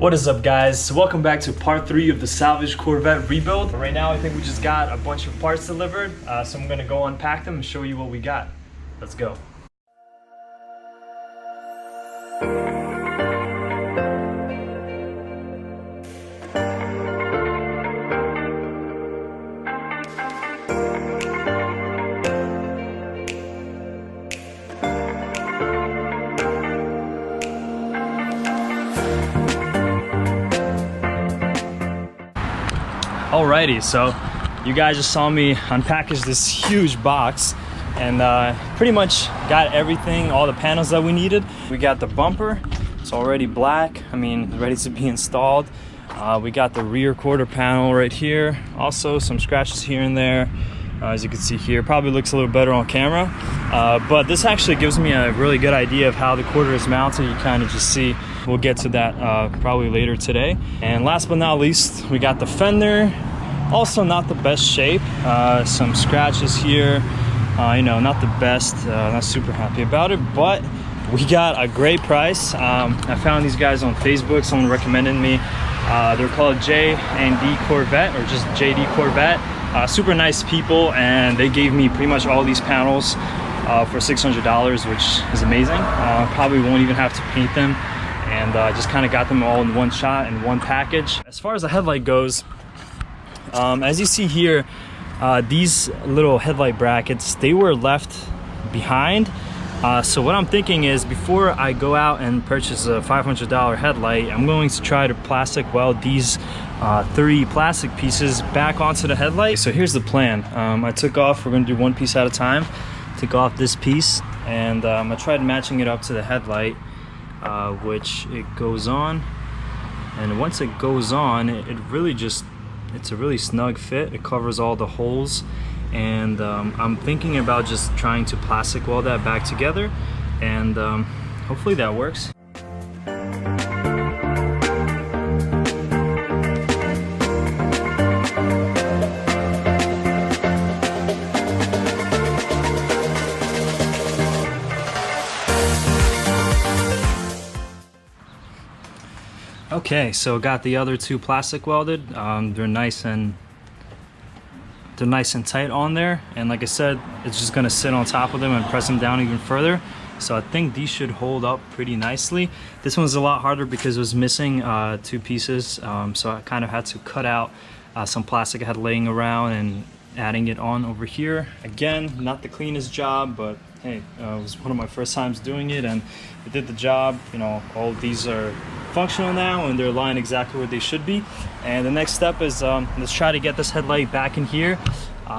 What is up, guys? Welcome back to part 3 of the Salvage Corvette rebuild. Right now I think we just got a bunch of parts delivered, so I'm gonna go unpack them and show you what we got. Let's go. Alrighty, so you guys just saw me unpackage this huge box and pretty much got everything, all the panels that we needed. We got the bumper, it's already black, ready to be installed. We got the rear quarter panel right here, also some scratches here and there. As you can see here, probably looks a little better on camera, but this actually gives me a really good idea of how the quarter is mounted. You kind of just see. We'll get to that probably later today. And last but not least, we got the fender. Also not the best shape, some scratches here, not the best, not super happy about it, but we got a great price. I found these guys on Facebook, someone recommended me. They're called J&D Corvette, or just JD Corvette. Super nice people, and they gave me pretty much all these panels for $600, which is amazing. Probably won't even have to paint them, and just kind of got them all in one shot, in one package. As far as the headlight goes, as you see here, these little headlight brackets, they were left behind. So what I'm thinking is, before I go out and purchase a $500 headlight, I'm going to try to plastic weld these 3 plastic pieces back onto the headlight. So here's the plan. I took off, we're going to do one piece at a time. Took off this piece, and I tried matching it up to the headlight, which it goes on. And once it goes on, it really just, it's a really snug fit. It covers all the holes, and I'm thinking about just trying to plastic weld that back together, and hopefully that works. Okay, so got the other 2 plastic welded. They're nice and tight on there, and like I said, it's just gonna sit on top of them and press them down even further. So I think these should hold up pretty nicely. This one's a lot harder because it was missing 2 pieces, so I kind of had to cut out some plastic I had laying around and adding it on over here. Again, not the cleanest job, but hey, it was one of my first times doing it, and it did the job. All of these are functional now, and they're aligned exactly where they should be. And the next step is let's try to get this headlight back in here,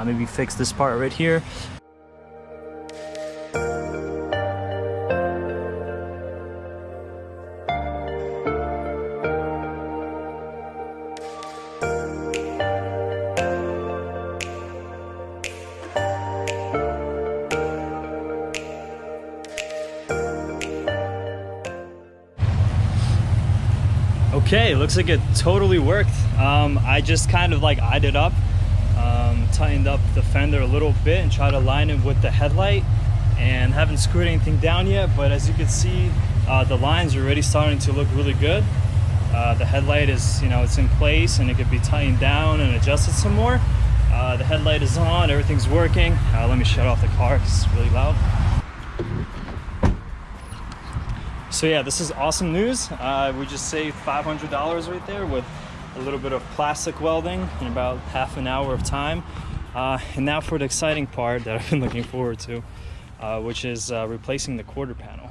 maybe fix this part right here. Okay, looks like it totally worked. I just kind of eyed it up, tightened up the fender a little bit and tried to line it with the headlight, and haven't screwed anything down yet, but as you can see, the lines are already starting to look really good. The headlight is, it's in place, and it could be tightened down and adjusted some more. The headlight is on, everything's working. Let me shut off the car because it's really loud. So yeah, this is awesome news. We just saved $500 right there with a little bit of plastic welding in about half an hour of time. And now for the exciting part that I've been looking forward to, which is replacing the quarter panel.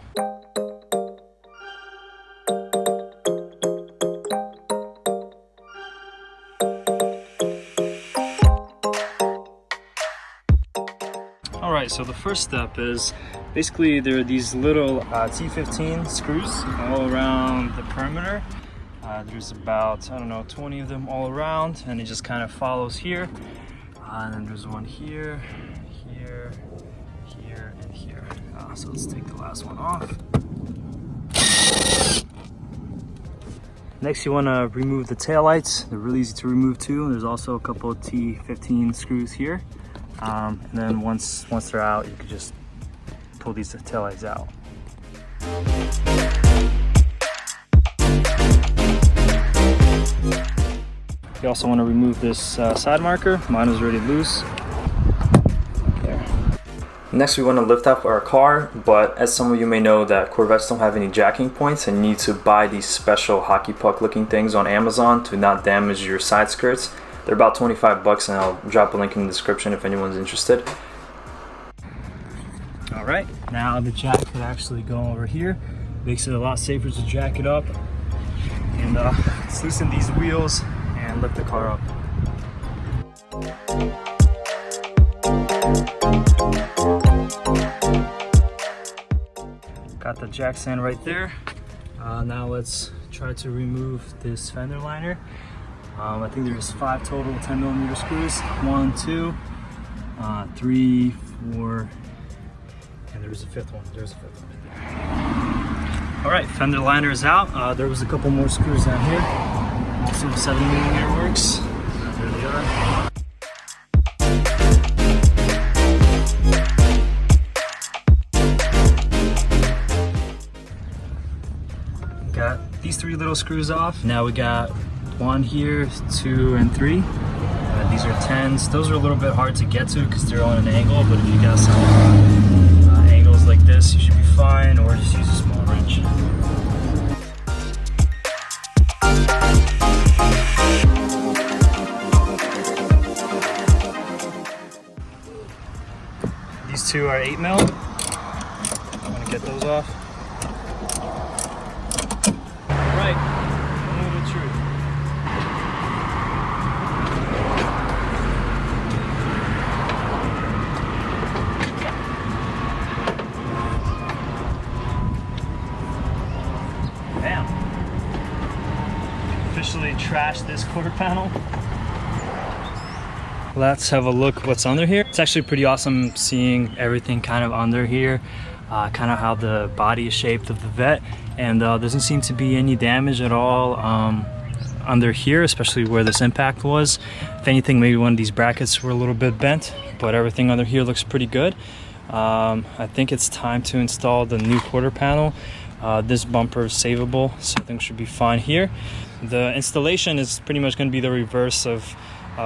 Alright, so the first step is basically there are these little T15 screws all around the perimeter. There's about, 20 of them all around, and it just kind of follows here. And then there's one here, here, here, and here. So let's take the last one off. Next, you want to remove the taillights. They're really easy to remove too. There's also a couple of T15 screws here. And then once they're out, you can just pull these taillights out. You also want to remove this side marker. Mine is already loose. There. Next, we want to lift up our car, but as some of you may know, that Corvettes don't have any jacking points, and you need to buy these special hockey puck looking things on Amazon to not damage your side skirts. They're about 25 bucks, and I'll drop a link in the description if anyone's interested. All right, now the jack could actually go over here. Makes it a lot safer to jack it up. And let's loosen these wheels and lift the car up. Got the jack stand right there. Now let's try to remove this fender liner. I think there's 5 total 10mm screws. 1, 2, 3, 4, and there's a 5th one. There's a 5th one. All right, fender liner is out. There was a couple more screws down here. Let's see if 7mm works. There they are. Got these 3 little screws off. Now we got 1 here, 2, and 3. These are 10s. Those are a little bit hard to get to because they're on an angle, but if you got some angles like this, you should be fine, or just use a small wrench. These 2 are 8mm. I'm gonna get those off. All right, moment of truth. Bam. Officially trashed this quarter panel. Let's have a look what's under here. It's actually pretty awesome seeing everything kind of under here, kind of how the body is shaped of the Vette, and doesn't seem to be any damage at all under here, especially where this impact was. If anything, maybe one of these brackets were a little bit bent, but everything under here looks pretty good. I think it's time to install the new quarter panel. This bumper is savable, so I think it should be fine here. The installation is pretty much going to be the reverse of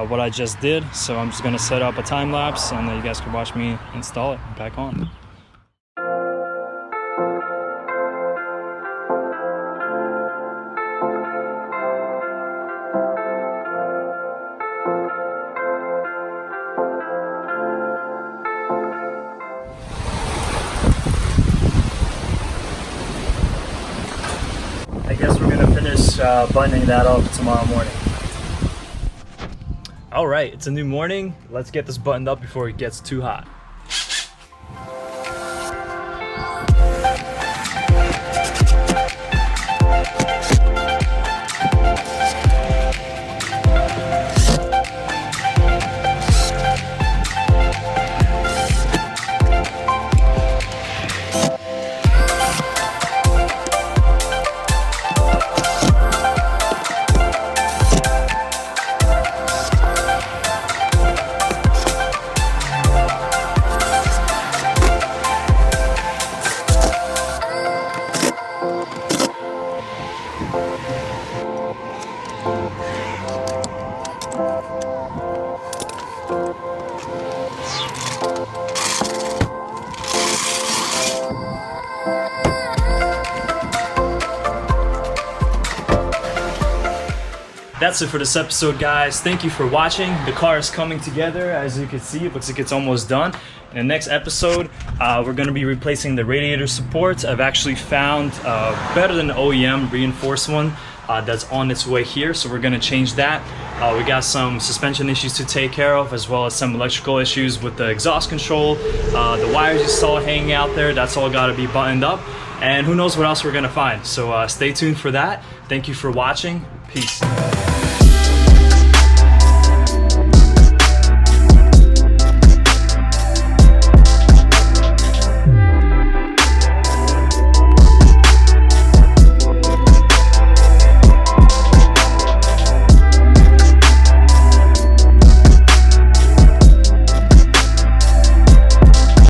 what I just did, so I'm just going to set up a time lapse and you guys can watch me install it back on. I guess we're going to finish buttoning that up tomorrow morning. All right, it's a new morning. Let's get this buttoned up before it gets too hot. That's it for this episode, guys. Thank you for watching. The car is coming together. As you can see, it looks like it's almost done. In the next episode, we're going to be replacing the radiator supports. I've actually found better than the OEM reinforced one that's on its way here, so we're going to change that. We got some suspension issues to take care of, as well as some electrical issues with the exhaust control. The wires you saw hanging out there, that's all got to be buttoned up. And who knows what else we're going to find. So stay tuned for that. Thank you for watching. Peace.